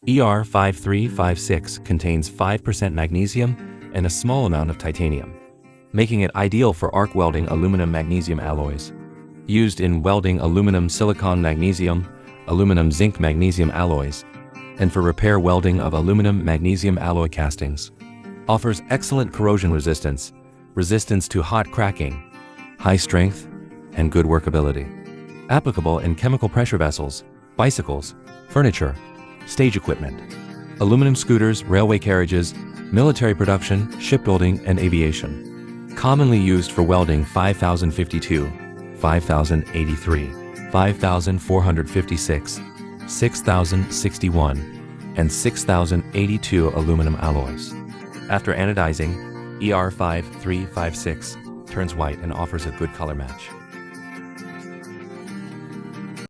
ER5356 contains 5% magnesium and a small amount of titanium, making it ideal for arc welding aluminum magnesium alloys. Used in welding aluminum silicon magnesium, aluminum zinc magnesium alloys, and for repair welding of aluminum magnesium alloy castings. Offers excellent corrosion resistance, resistance to hot cracking, high strength, and good workability. Applicable in chemical pressure vessels, bicycles, furniture, stage equipment, aluminum scooters, railway carriages, military production, shipbuilding, and aviation. Commonly used for welding 5052, 5083, 5456, 6061, and 6082 aluminum alloys. After anodizing, ER5356 turns white and offers a good color match.